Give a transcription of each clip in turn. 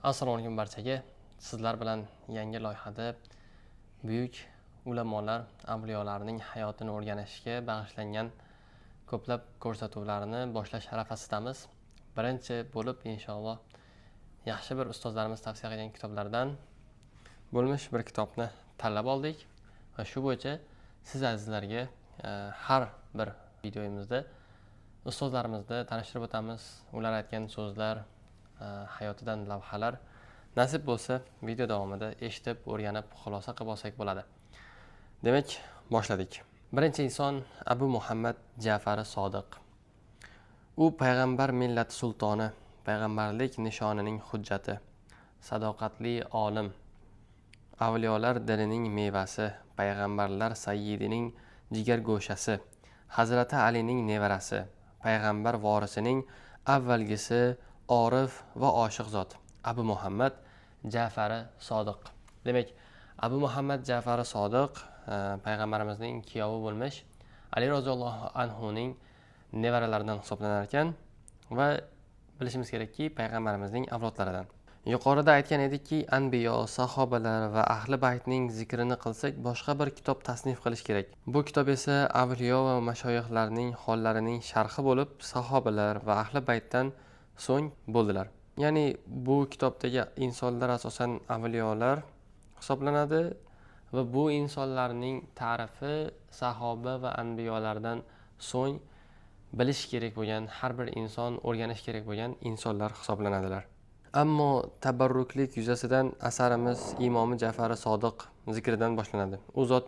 Assalomu alaykum barchaga. Sizlar bilan yangi loyihada buyuk ulamolar, avliyolarning hayotini o'rganishga bag'ishlangan ko'plab ko'rsatuvlarni boshlash arafasidamiz. Birinchi bo'lib inshaalloh yaxshi bir ustozlarimiz tavsiya qilgan kitoblardan bo'lmish bir kitobni tanlab oldik va shu bo'yicha siz azizlarga har bir videomizda ustozlarimizni tanishtirib o'tamiz. Ular aytgan so'zlar, hayotidan lavhalar nasib bo'lsa video davomida eshitib, o'rganib, xulosa qilib olsak bo'ladi. Demak, boshladik. Birinchi inson Abu Muhammad Ja'far Sodiq. U payg'ambar millati sultoni, payg'ambarlik nishonining hujjati, sadoqatli olim, avliyolar dilining mevasi, payg'ambarlar sayyidining jigar go'shasi, Hazrati Alining nevarasi, payg'ambar vorisining avvalgisi, orif va oshiq zot Abu Muhammad Ja'far Sodiq. Demak, Abu Muhammad Ja'far Sodiq payg'ambarimizning kuyovi bo'lmish Ali roziyallohu anhuning nevaralaridan hisoblanar ekan va bilishimiz kerakki, payg'ambarimizning avlodlaridan. Yuqorida aytgan edikki, anbiyo, sahobalar va ahli baytning zikrini qilsak, boshqa bir kitob tasnif qilish kerak. Bu kitob esa avliyo va mashoyixlarning hollarining sharhi bo'lib, sahobalar va ahli baytdan so'ng bo'ldilar. Ya'ni bu kitobdagi insonlar asosan avliyolar hisoblanadi va bu insonlarning ta'rifi sahoba va anbiyolardan so'ng bilish kerak bo'lgan, har bir inson o'rganish kerak bo'lgan insonlar hisoblanadilar. Ammo tabarruklik yuzasidan asarimiz Imomi Ja'far Sodiq zikridan boshlanadi. U zot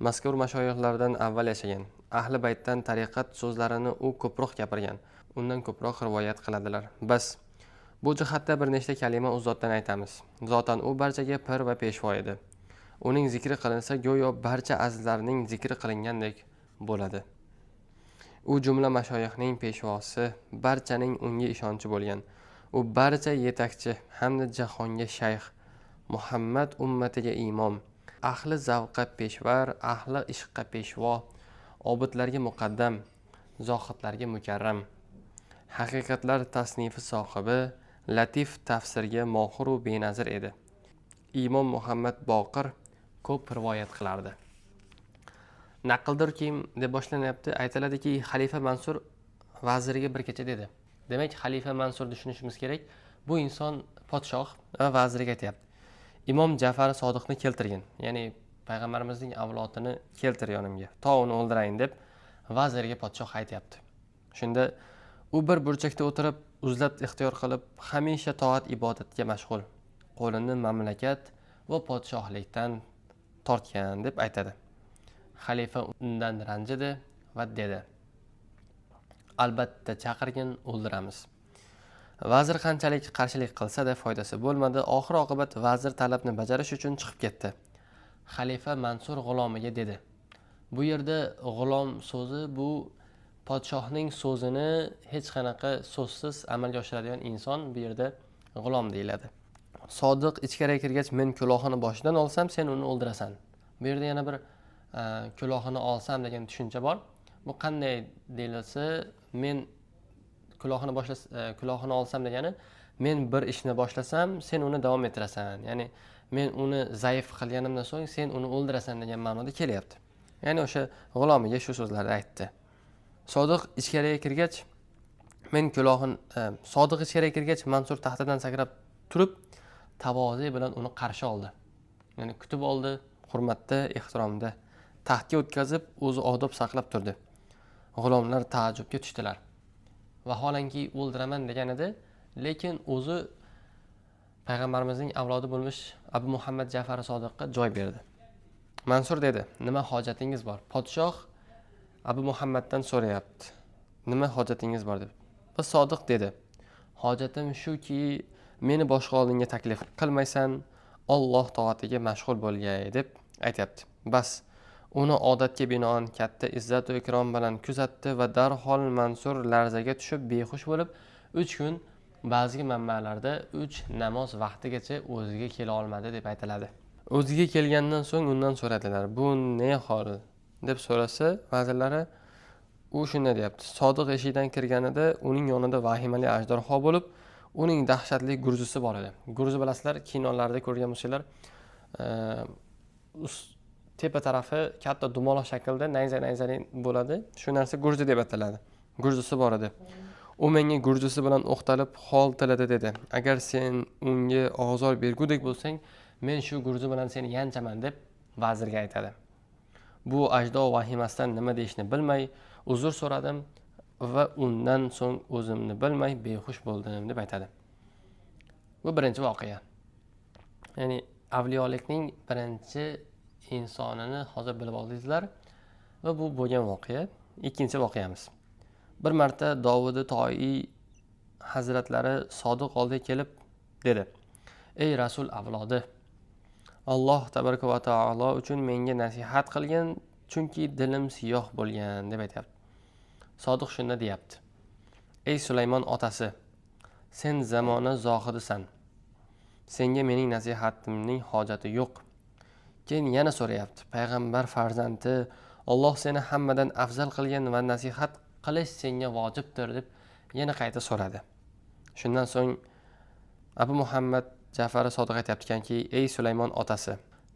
mazkur mashoyixlardan avval yashagan. Ahli baytdan tariqat so'zlarini u ko'proq gapirgan. Undan ko'proq rivoyat qiladilar. Bas bu jihatda bir nechta kalima u zotdan aytamiz. Zotan u barchaga pir va peshvo edi. Uning zikri qilinsa go'yo barcha azizlarning zikri qilingandek bo'ladi. U jumla mashoyixning peshvosi, barchaning unga ishonchi bo'lgan. U barcha yetakchi hamda jahonga shayx, Muhammad ummatiga imom, ahli zavqqa peshvar, ahli ishqqa peshvo, obidlarga muqaddam, zohidlarga mukarram, haqiqatlar tasnifi sohibi, latif tafsirga mohir u benazir edi. Imom Muhammad Boqir ko'p rivoyat qilardi. Naqldir kim deb boshlanyapti. Aytiladiki, xalifa Mansur vaziriga bir kecha dedi. Demak, xalifa Mansurni tushunishimiz kerak. Bu inson podshoh va vaziriga aytayapti. Imom Ja'far Sodiqni keltirgin. Ya'ni payg'ambarimizning avlodini keltir yonimga. To uni o'ldirayin deb vaziriga podshoh aytayapti. Shunda u bir burchakda o'tirib, uzlat ixtiyor qilib, hamisha toat ibodatga mashg'ul, qo'lini mamlakat va podshohlikdan tortgan deb aytadi. Xalifa undan ranjidi va dedi: albatta chaqirgin, o'ldiramiz. Vazir qanchalik qarshilik qilsa-da foydasi bo'lmadi. Oxir oqibat vazir talabni bajarish uchun chiqib ketdi. Xalifa Mansur g'ulomiga dedi. Bu yerda g'ulom so'zi bu podshohning so'zini hech qanaqa so'zsiz amalga oshiradigan inson bu yerda g'ulom deyiladi. Sodiq ichkariga kirgach, men kulohini boshidan olsam, sen uni o'ldirasan. Bu yerda yana bir kulohini olsam degan tushuncha bor. Bu qanday deyilsa, men kulohini olsam degani, men bir ishni boshlasam, sen uni davom ettirasan. Ya'ni men uni zaif qilganimdan so'ng sen uni o'ldirasan degan ma'noda kelyapti. Ya'ni o'sha g'ulomiga shu so'zlarni aytdi. Sodiq ichkariga kirgach, Mansur taxtadan sakrab turib, tavozi bilan uni qarshi oldi. Ya'ni kutib oldi, hurmatda, ehtiromda. Taxtga o'tkazib, o'zi odob saqlab turdi. G'ulomlar taajjubga tushdilar. Vaholanki o'ldiraman degan edi, lekin o'zi payg'ambarimizning avlodi bo'lmish Abu Muhammad Ja'far Sodiqqa joy berdi. Mansur dedi: "Nima hojatingiz bor? Podshoh Abu Muhammaddan so'rayapti. Nima hojatingiz bor?" deb. Va Sodiq dedi: "Hojatim shuki, meni boshqa oldinga taklif qilmaysan, Alloh toatiga mashg'ul bo'lgay" deb aytayapti. Bas uni odatga binoan katta izzat va ikrom bilan kuzatdi va darhol Mansur larzaga tushib behush bo'lib 3 kun, ba'zi manbalarda 3 namoz vaqtigacha o'ziga kela olmadi deb aytiladi. O'ziga kelgandan so'ng undan so'radilar: "Bu ne hol?" deb so'rasa, vazirlari u shunday deyapti: "Sodiq eshikdan kirganida uning yonida vahimali ajdarho bo'lib, Uning dahshatli gurjisi bor edi. Gurji bilasizlar, kinolarda ko'rgan bo'lsanglar, tepa tarafi katta dumaloq shaklda nayza bo'ladi. Shu narsa gurji deb ataladi. Gurjisi bor edi. U menga gurjisi bilan o'qtalib hol tiladi dedi. Agar sen unga ozor bergudek bo'lsang, men shu gurji bilan seni yanchaman deb vazirga aytadi. Bu ajdo vahimasidan nima deyishni bilmay uzr so'radim va undan so'ng o'zimni bilmay behush bo'ldim deb aytadi. Bu birinchi voqea. Ya'ni avliyolikning birinchi insonini hozir bilib oldingizlar va bu bo'lgan voqea. Ikkinchi voqeamiz. Bir marta Dovud Toiy hazratlari Sodiq oldiga kelib dedi: "Ey Rasul avlodi, Alloh tabaraka va taolo uchun menga nasihat qilgin, chunki dilim siyoh bo'lgan" deb aytayapti. Sodiq shunda deyapti: "Ey Sulaymon otasi, sen zamona zohidisan. Senga mening nasihatimning hojati yo'q." Keyin yana so'rayapti: "Payg'ambar farzandi, Alloh seni hammadan afzal qilgan va nasihat qilish senga vojibdir" deb yana qayta so'radi. Shundan so'ng Abu Muhammad Ja'far Sodiq aytayaptikanki: "Ey Sulaymon otasi,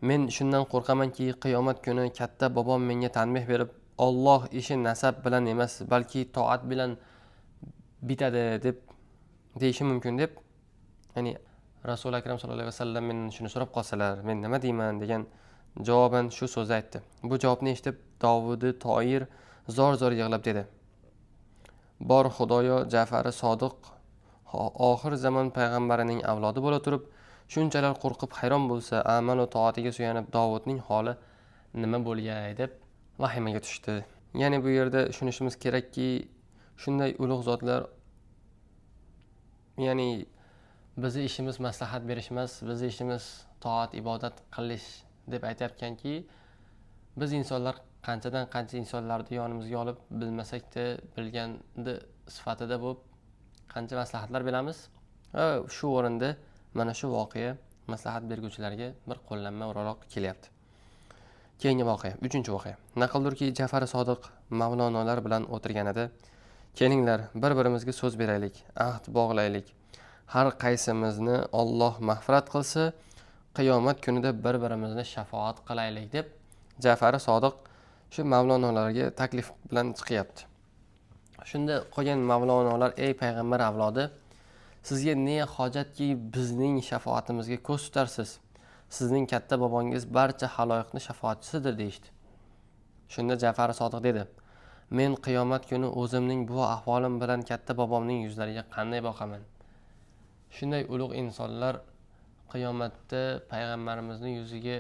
men shundan qo'rqamanki, qiyomat kuni katta bobom menga tanbeh berib, Alloh ishi nasab bilan emas, balki toat bilan bitadi deb deyishi mumkin" deb, ya'ni Rasul akram sallallohu alayhi vasallam mendan shuni so'rab qolsalar, men nima deyman degan javoban shu so'zni aytdi. Bu javobni eshitib Dovud Toir zor yig'lab dedi: "Bor Xudoyo, Ja'far Sodiq oxir zamon payg'ambarining avlodi bo'la turib, shunchalar qo'rqib hayron bo'lsa, amal va toatiga suyanib Dovudning holi nima bo'lgay" deb vahimaga tushdi. Ya'ni bu yerda tushunishimiz kerakki, shunday ulug' zotlar, ya'ni bizni ishimiz maslahat berish emas, bizni ishimiz toat, ibodat qilish deb aytayotganki, biz insonlar qanchadan qancha insonlarni yonimizga olib, bilmasakda bilganda sifatida bo'lib qancha maslahatlar beramiz. Va shu o'rinda mana shu voqea maslahat berguvchilarga bir qo'llanma o'roq kelyapti. Keyingi voqea, uchinchi voqea. Naqldurki, Ja'far Sodiq mavlonolar bilan o'tirganida: "Kelinglar, bir-birimizga so'z beraylik, ahd bog'laylik. Har qaysimizni Alloh mag'firat qilsa, qiyomat kunida bir-birimizni shafoat qilaylik" deb Ja'far Sodiq shu mavlonolarga taklif bilan chiqyapti. Shunda qolgan mavlonolar: "Ey payg'ambar avlodi, sizga ne hojatki bizning shafoatimizga ko'z tutarsiz? Sizning katta bobongiz barcha haloyiqni shafoatchisidir" deyishdi. Shunda Ja'far Sodiq dedi: "Men qiyomat kuni o'zimning bu ahvolim bilan katta bobomning yuzlariga qanday boqaman?" Shunday ulug' insonlar qiyomatda payg'ambarimizning yuziga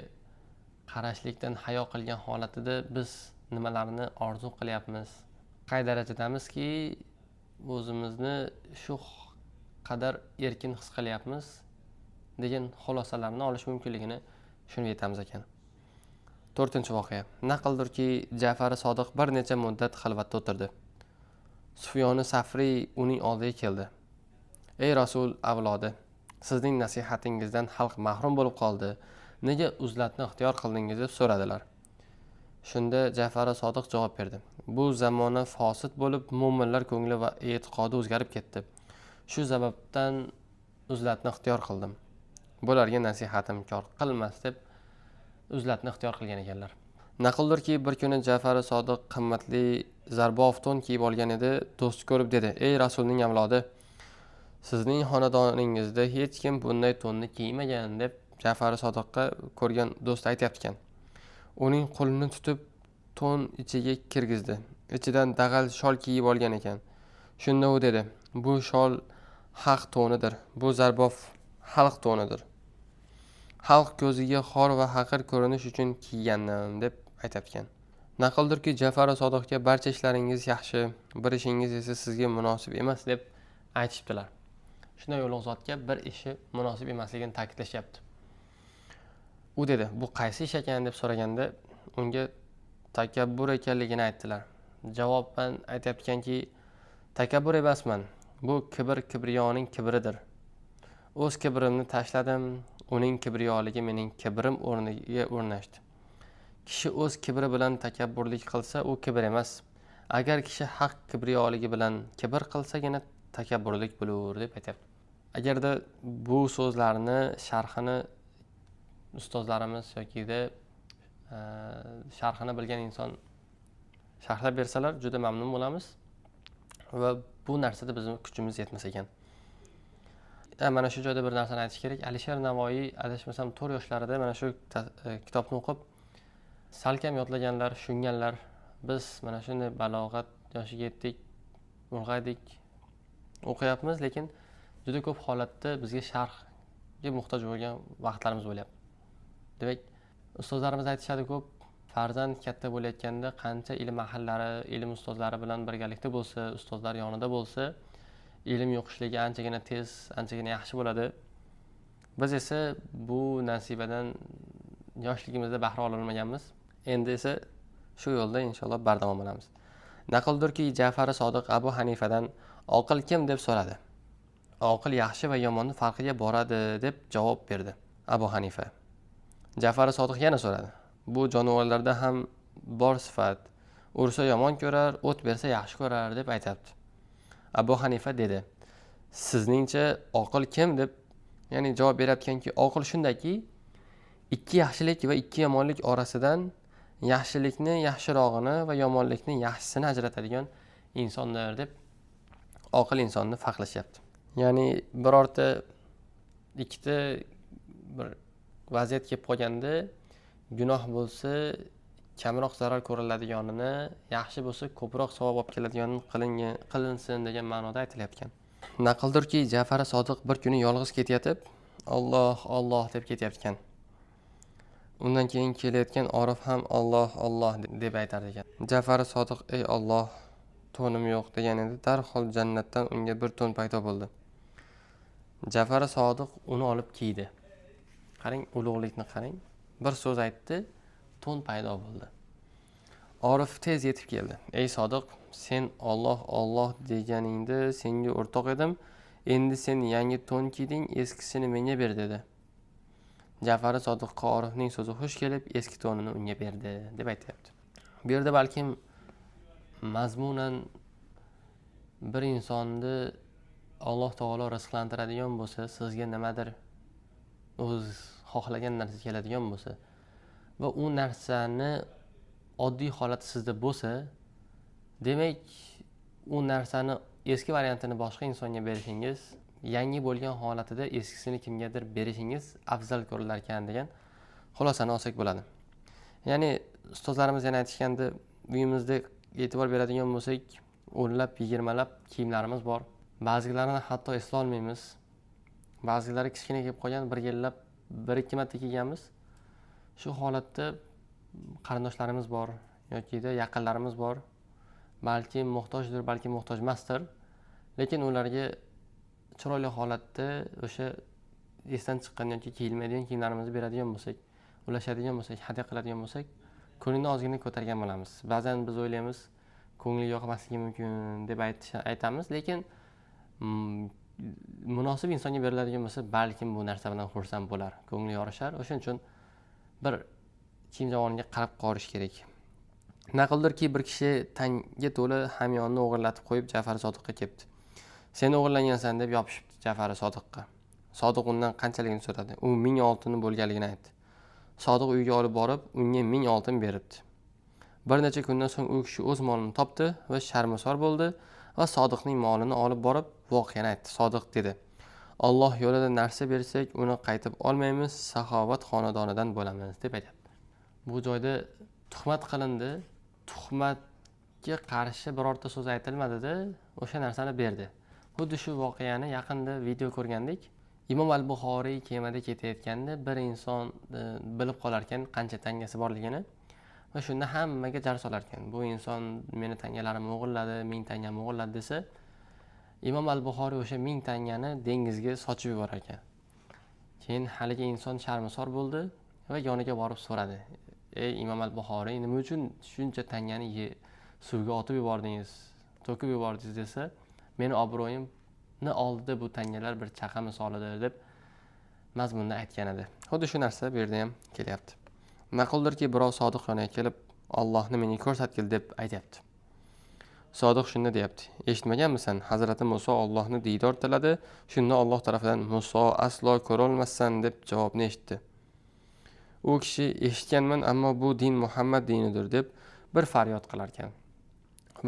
qarashlikdan hayo qilgan holatida biz nimalarni orzu qilyapmiz? Qay darajadamizki o'zimizni shu qadar erkin his qilyapmiz degan xulosalarni olish mumkinligini shuni aytamiz ekan. To'rtinchi voqea. Naqldurki, Ja'far Sodiq bir necha muddat xilvatda o'tirdi. Sufyoni Safriy uning oldiga keldi. "Ey Rasul avlodi, sizning nasihatingizdan xalq mahrum bo'lib qoldi. Nega uzlatni ixtiyor qildingiz?" deb so'radilar. Shunda Ja'far Sodiq javob berdi: "Bu zamona fosid bo'lib, mo'minlar ko'ngli va e'tiqodi o'zgarib ketdi. Shu sababdan uzlatni ixtiyor qildim. Bularga nasihatim kor qilmas" deb uzlatni ixtiyor qilgan ekanlar. Naqldurki, bir kuni Ja'far Sodiq qimmatli zarbof to'n kiyib olgan edi. Do'st ko'rib dedi: "Ey Rasulning avlodi, sizning xonadoningizda hech kim bunday to'nni kiymagan" deb Ja'far Sodiqqa ko'rgan do'st aytayapti ekan. Uning qo'lini tutib to'n ichiga kirgizdi. Ichidan dag'al shol kiyib olgan ekan. Shunda u dedi: "Bu shol haq to'nidir. Bu zarbof xalq to'nidir. Xalq ko'ziga xor va haqir ko'rinish uchun kiygandim" deb aytayapti ekan. Naqldurki, Ja'far Sodiqga barcha ishlaringiz yaxshi, bir ishingiz esa sizga munosib emas deb aytishibdilar. Shunday ulug' zotga bir ishi munosib emasligini ta'kidlashyapti. U dedi: "Bu qaysi ish ekan?" deb so'raganda unga takabbur ekanligini aytdilar. Javoban aytayotganki, "Takabbur emasman. Bu kibr kibriyoning kibridir. O'z kibrimni tashladim, uning kibriyoligi mening kibrim o'rniga o'rnashdi. Kishi o'z kibri bilan takabburlik qilsa, u kibr emas. Agar kishi haq kibriyoligi bilan kibr qilsagina takabburlik bo'lur" deb aytayapti. Agarda bu so'zlarni sharhini ustozlarimiz yokida sharhini bilgan inson sharhlab bersalar juda mamnun bo'lamiz va bu narsada bizning kuchimiz yetmas ekan. Mana shu joyda bir narsani aytish kerak. Alisher Navoiy adashmasam 4 yoshlarida mana shu kitobni o'qib salkam yodlaganlar, tushunganlar. Biz mana shunday balog'at yoshiga yetdik, ulg'aydik, o'qiyapmiz, lekin juda ko'p holatda bizga sharhga muhtoj bo'lgan vaqtlarimiz bo'lyapti. Demak, ustozlarimiz aytishadi ko'p, farzand katta bo'layotganda qancha ilm ahllari, ilm ustozlari bilan birgalikda bo'lsa, ustozlar yonida bo'lsa, ilm yo'qishligi anchagina tez, anchagina yaxshi bo'ladi. Biz esa bu nasibadan yoshligimizda bahra ololmaganmiz. Endi esa shu yo'lda inshaalloh bardavom bo'lamiz. Naqldirki, Ja'fari Sodiq Abu Hanifadan oqil kim deb so'radi. Oqil yaxshi va yomonning farqiga boradi deb javob berdi Abu Hanifa. Ja'fari Sodiq yana so'radi. Bu jonivorlarda ham bor sifat. Ursa yomon ko'rar, o't bersa yaxshi ko'rar deb aytibdi. Abu Hanifa dedi: "Sizningcha oqil kim?" deb, ya'ni javob berayotganki, oqil shundaki, ikki yaxshilik va ikki yomonlik orasidan yaxshilikni yaxshirog'ini va yomonlikni yaxshisini ajratadigan insonlar deb oqil insonni farqlashyapti. Ya'ni birorta ikkita bir vaziyat kelib qolganda gunoh bo'lsa kamroq zarar ko'riladiganini, yaxshi bo'lsa ko'proq savob olib keladiganini qilinsin degan ma'noda aytilayotgan. Naqldirki, Ja'fari Sodiq bir kuni yolg'iz ketayotib, Alloh Alloh deb ketayotgan. Undan keyin kelayotgan Orif ham Alloh Alloh deb aytar ekan. Ja'fari Sodiq ey Alloh, to'nim yo'q deganida darhol jannatdan unga bir to'n paydo bo'ldi. Ja'fari Sodiq uni olib kiydi. Qarang, ulug'likni qarang. Bir so'z aytdi, to'n paydo bo'ldi. Orif tez yetib keldi. Ey Sodiq, sen Alloh Alloh deganingda senga o'rtoq edim. Endi sen yangi to'n kiyding, eskisini menga ber dedi. Ja'fari Sodiqqa Orifning so'zi xush kelib, eski to'nini unga berdi deb aytayapti. Bu yerda balkim mazmunan bir insonni Alloh taolo rizqlantiradigan bo'lsa, sizga nimadir o'z xohlagan narsa keladigan bo'lsa va u narsani oddiy holati sizda bo'lsa, demak u narsani eski variantini boshqa insonga berishingiz, yangi bo'lgan holatida eskisini kimgadir berishingiz afzal ko'rilar ekan degan xulosani olsak bo'ladi. Ya'ni ustozlarimiz yana aytishganda, uyimizda e'tibor beradigan bo'lsak, o'nlab, 20lab kiyimlarimiz bor. Ba'zilarini hatto eslolmaymiz. Ba'zilari kichkina kelib qolgan, bir yillab 1-2 marta kiyganmiz. Shu holatda qarindoshlarimiz bor yoki yaqinlarimiz bor. Balki muhtojdir, balki muhtoj emasdir. Lekin ularga chiroyli holatda o'sha esdan chiqqan yoki kiyilmaydigan kiyimlarimizni beradigan bo'lsak, ulashadigan bo'lsak, hadya qiladigan bo'lsak, ko'nglini ozgina ko'targan bo'lamiz. Ba'zan biz o'ylaymiz, ko'ngli yoqmasligi mumkin deb aytamiz, lekin munosib insonga beriladigan bo'lsa, balkim bu narsa bilan xursand bo'lar, ko'ngli yorishar. O'shuning uchun bir kiyim javoniga qarab qorish kerak. Naqldirki, bir kishi tanga to'la hamyonni o'g'irlatib qo'yib Ja'fari Sodiqqa kelibdi. Sen o'g'irlangansan deb yopishibdi Ja'fari Sodiqqa. Sodiq undan qanchaligini so'radi. U 1000 oltini bo'lganligini aytdi. Sodiq uyga olib borib, unga 1000 oltin beribdi. Bir necha kundan so'ng u kishi o'z molini topdi va sharmsor bo'ldi va Sodiqning molini olib borib voqeani aytdi. Sodiq dedi: "Alloh yo'lida narsa bersak, uni qaytib olmaymiz, saxovat xonadonidan bo'lamiz" deb aytdi. Bu joyda tuhmat qilindi. Tuhmatga qarshi birorta so'z aytilmadi-da, o'sha narsani berdi. Xuddi shu voqeani yaqinda video ko'rgandik. Imom al-Buxoriy kemada ketayotganda bir inson bilib qolar ekan qancha tangasi borligini va shunda hammaga jar solar ekan. Bu inson meni tangalarimni o'g'irladi, 1000 tangamni o'g'irladi desa, Imom al-Buxoriy o'sha 1000 tangani dengizga sochib yuborar ekan. Keyin haligi inson sharmsor bo'ldi va yoniga borib so'radi: "Ey Imom al-Buxoriy, nima uchun shuncha tangani suvga otib yubordingiz, to'kib yubordingiz?" desa, "Meni obro'yimni oldida bu tangalar bir chaqa misolidir" deb mazmunda aytgan edi. Xuddi shu narsa bu yerda ham kelyapti. Naqldirki, birov Sodiq yoniga kelib, "Allohni menga ko'rsatgil" deb aytayapti. Sodiq shunda deyapti: eshitmaganmisan, Hazrati Muso Allohni diydor tiladi, shunda Alloh tarafidan Muso aslo ko'rolmassan deb javobni eshitdi. U kishi eshitganman, ammo bu din Muhammad dinidir deb bir faryod qilarkan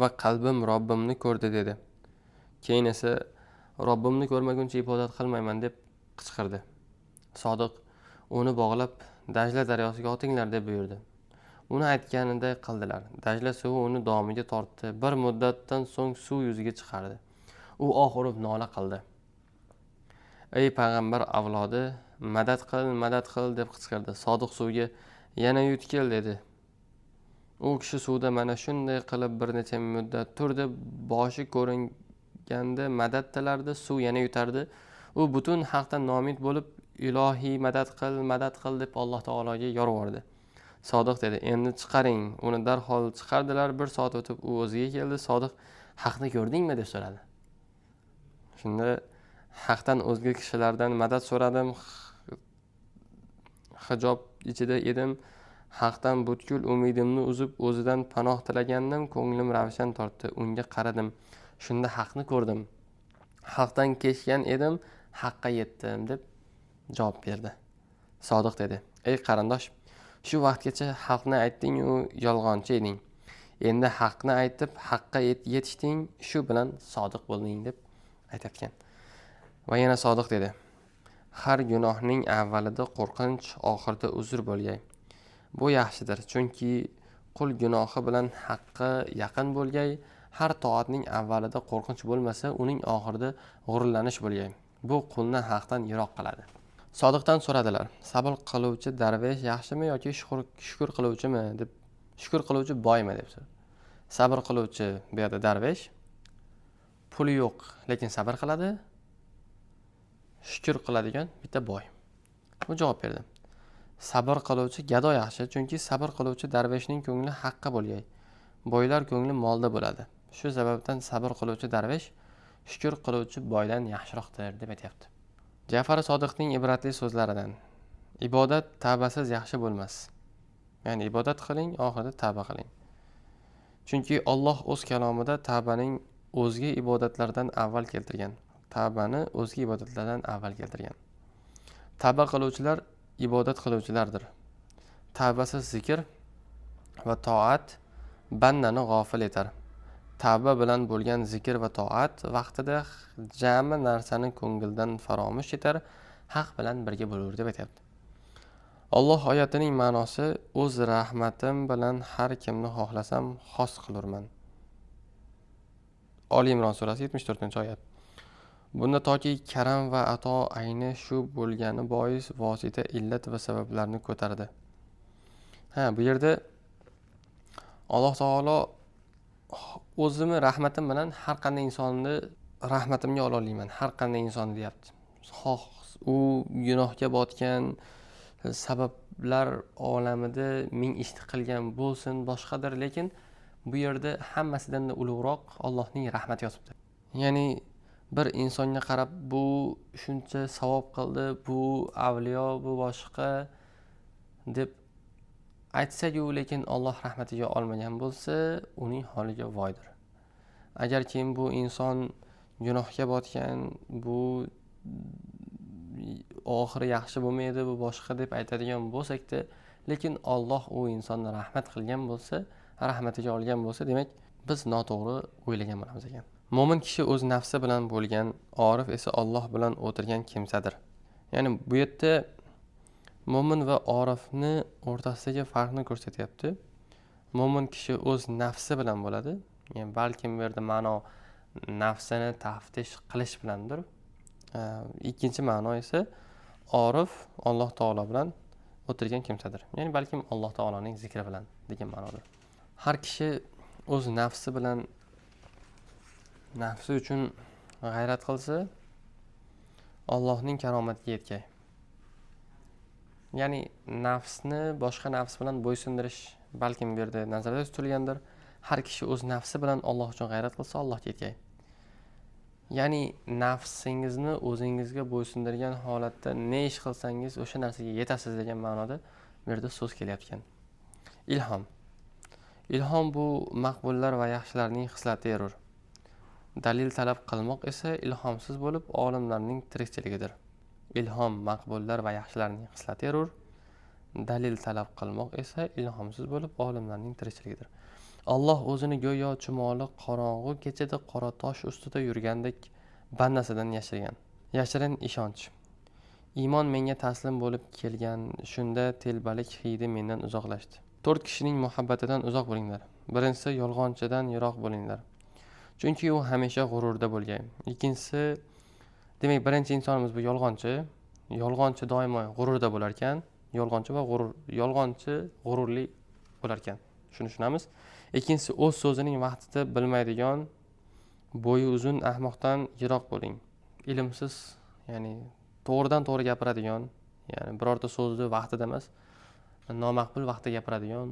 va qalbim Robbimni ko'rdi dedi. Keyin esa Robbimni ko'rmaguncha ibodat qilmayman deb qichqirdi. Sodiq uni bog'lab Dajla daryosiga otinglar deb buyurdi. Uni aytganiday qildilar. Dajla suvi uni domiga tortdi. Bir muddatdan so'ng suv yuziga chiqardi. U oh urib nola qildi. Ey payg'ambar avlodi, madad qil deb qichqirdi. Sodiq suvga yana yutkil dedi. U kishi suvda mana shunday qilib bir necha muddat turdi. Boshi ko'ringanda madad tilardi, suv yana yutardi. U butun haqdan noumid bo'lib, ilohiy madad qil deb Alloh taologa yolvordi. Sodiq dedi: endi chiqaring. Uni darhol chiqardilar. Bir soat o'tib u o'ziga keldi. Sodiq: haqni ko'rdingmi deb so'radi. Shunda haqdan o'zga kishilardan madad so'radim. Hijob ichida edim. Haqdan butkul umidimni uzib o'zidan panoh tilagandim. Ko'nglim ravshan tortdi. Unga qaradim. Shunda haqni ko'rdim. Haqdan kechgan edim, haqqa yetdim deb javob berdi. Sodiq dedi: ey qarindosh, shu vaqtgacha haqni aytding-u yolg'onchi eding. Endi haqni aytib haqqa yetishding, shu bilan sodiq bo'lding deb aytayotgan. Va yana Sodiq dedi: har gunohning avvalida qo'rqinch, oxirida uzr bo'lgay. Bu yaxshidir, chunki qul gunohi bilan haqqa yaqin bo'lgay. Har toatning avvalida qo'rqinch bo'lmasa, uning oxirida g'ururlanish bo'lgay. Bu qulni haqdan yiroq qiladi. Sodiqdan so'radilar: sabr qiluvchi darvesh yaxshimi yoki shukr qiluvchimi deb. Shukr qiluvchi boymi deb so'radi. Sabr qiluvchi bu yerda darvesh, puli yo'q lekin sabr qiladi. Shukr qiladigan bitta boy. U javob berdi: sabr qiluvchi gado yaxshi, chunki sabr qiluvchi darveshning ko'ngli haqqa bo'lgay. Boylar ko'ngli molda bo'ladi. Shu sababdan sabr qiluvchi darvesh shukr qiluvchi boydan yaxshiroqdir deb aytayapti. Ja'far Sodiqning ibratli so'zlaridan: ibodat tavbasiz yaxshi bo'lmas. Ya'ni ibodat qiling, oxirida tavba qiling. Chunki Alloh o'z kalomida tavbaning o'zga ibodatlardan avval keltirgan. Tavba qiluvchilar ibodat qiluvchilardir. Tavbasiz zikr va toat bandani g'ofil etar. Tavba bilan bo'lgan zikr va toat vaqtida jami narsani ko'ngildan faromush etar, haq bilan birga bo'lur deb aytayapti. Alloh oyatining ma'nosi: o'z rahmatim bilan har kimni xohlasam xos qilurman. Oli Imron surasi 74-oyat. Bunda toki karam va ato ayni shu bo'lgani bois vosita, illat va sabablarni ko'tardi. Bu yerda Alloh taolo o'zimni rahmatim bilan har qanday insonni rahmatimga ola olaman. Har qanday insonni deyapti. Xoh u gunohga botgan, sabablar olamida ming ishni qilgan bo'lsin, boshqadir, lekin bu yerda hammasidan ulug'roq Allohning rahmati yotibdi. Ya'ni bir insonga qarab bu shuncha savob qildi, bu avliyo, bu boshqa deb aytsak-ku, lekin Alloh rahmatiga olmagan bo'lsa, uning holiga voydir. Agar kim bu inson gunohga botgan, bu oxiri yaxshi bo'lmaydi, bu boshqa deb aytadigan bo'lsak-da, lekin Alloh u insonni rahmat qilgan bo'lsa, rahmatiga olgan bo'lsa, demak biz noto'g'ri o'ylagan bo'lamiz ekan. Mo'min kishi o'z nafsi bilan bo'lgan, orif esa Alloh bilan o'tirgan kimsadir. Ya'ni bu yerda mo'min va orifni o'rtasidagi farqni ko'rsatyapti. Mo'min kishi o'z nafsi bilan bo'ladi. Ya'ni balkim bu yerda ma'no nafsini taftish qilish bilandir. Ikkinchi ma'no esa orif Alloh taolo bilan o'tirgan kimsadir. Ya'ni balkim Alloh taoloning zikri bilan degan ma'nodir. Har kishi o'z nafsi bilan nafsi uchun g'ayrat qilsa, Allohning karomatiga yetkay. Ya'ni nafsni boshqa nafs bilan bo'ysundirish balkim bu yerda nazarda tutilgandir. Har kishi o'z nafsi bilan Alloh uchun g'ayrat qilsa, Allohga yetkay. Ya'ni nafsingizni o'zingizga bo'ysundirgan holatda ne ish qilsangiz o'sha narsaga yetasiz degan ma'noda bu yerda so'z kelyapti. Ilhom. Ilhom bu maqbullar va yaxshilarning xislati erur. Dalil talab qilmoq esa ilhomsiz bo'lib olimlarning tirikchiligidir. Ilhom maqbullar va yaxshilarning xislati erur. Dalil talab qilmoq esa ilhomsiz bo'lib olimlarning tirikchiligidir. Alloh o'zini go'yo chumoli qorong'u kechada qora tosh ustida yurgandek bandasidan yashirgan. Yashirin ishonch. Iymon menga taslim bo'lib kelgan, shunda telbalik hidi mendan uzoqlashdi. 4 kishining muhabbatidan uzoq bo'linglar. Birinchisi yolg'onchidan yiroq bo'linglar. Chunki u hamisha g'ururda bo'lgan. Ikkinchisi, demak birinchi insonimiz bu yolg'onchi. Yolg'onchi doimo g'ururda bo'lar ekan. Yolg'onchi g'ururli bo'lar ekan. Shuni tushunamiz. Ikkinchisi o'z so'zining vaqtida bilmaydigan, bo'yi uzun ahmoqdan yiroq bo'ling. Ilmsiz, ya'ni to'g'ridan to'g'ri gapiradigan, ya'ni birorta so'zni vaqtida emas, nomaqbul vaqtda gapiradigan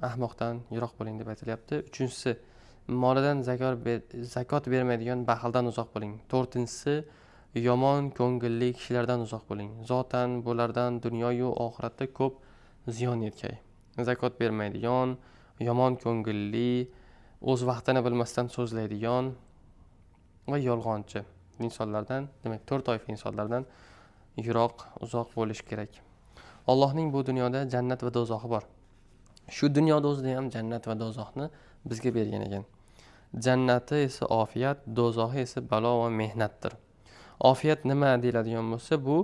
ahmoqdan yiroq bo'ling deb aytilyapti. Uchinchisi, molidan zakot bermaydigan baxildan uzoq bo'ling. To'rtinchisi, yomon ko'ngilli kishilardan uzoq bo'ling. Zotan bulardan dunyo va oxiratda ko'p ziyon yetkay. Zakot bermaydigan, yomon ko'ngilli, o'z vaqtini bilmasdan so'zlaydigan va yolg'onchi insonlardan, demak 4 toifa insonlardan uzoq bo'lish kerak. Allohning bu dunyoda jannat va do'zaxi bor. Shu dunyoda o'zida ham jannat va do'zaxni bizga bergan ekan. Jannati esa ofiyat, do'zaxi esa balo va mehnatdir. Ofiyat nima deyiladigan bo'lsa, bu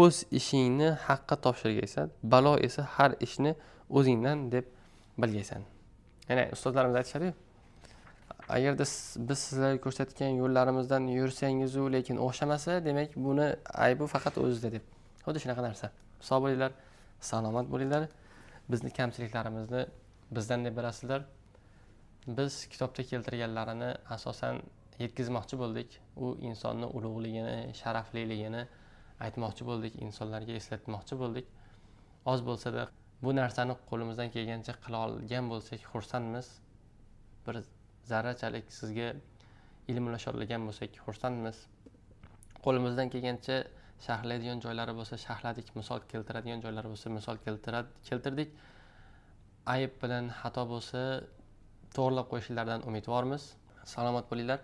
o'z ishingni haqqa topshirgaysan, balo esa har ishni o'zingdan deb bilgaysan. Ya'ni ustozlarimiz aytishadi-ku, agarda biz sizlarga ko'rsatgan yo'llarimizdan yursangiz, lekin o'xshamasa, demak buni aybi faqat o'zingizda deb. Xuddi shunaqa narsa. Sog' bo'linglar, salomat bo'linglar. Bizni kamchiliklarimizni bizdan deb bilasizlar. Biz kitobda keltirganlarini asosan yetkazmoqchi bo'ldik. U insonni ulug'ligini, sharafliligini aytmoqchi bo'ldik, insonlarga eslatmoqchi bo'ldik. Oz bo'lsa-da bu narsani qo'limizdan kelgancha qila olgan bo'lsak xursandmiz. Bir zarrachalik sizga ilm ulashadigan bo'lsak xursandmiz. Qo'limizdan kelgancha sharhlaydigan joylari bo'lsa sharhladik, misol keltiradigan joylari bo'lsa misol keltirdik. Ayib bilan xato bo'lsa to'g'rilab qo'yishlaridan umidvormiz. Salomat bo'linglar.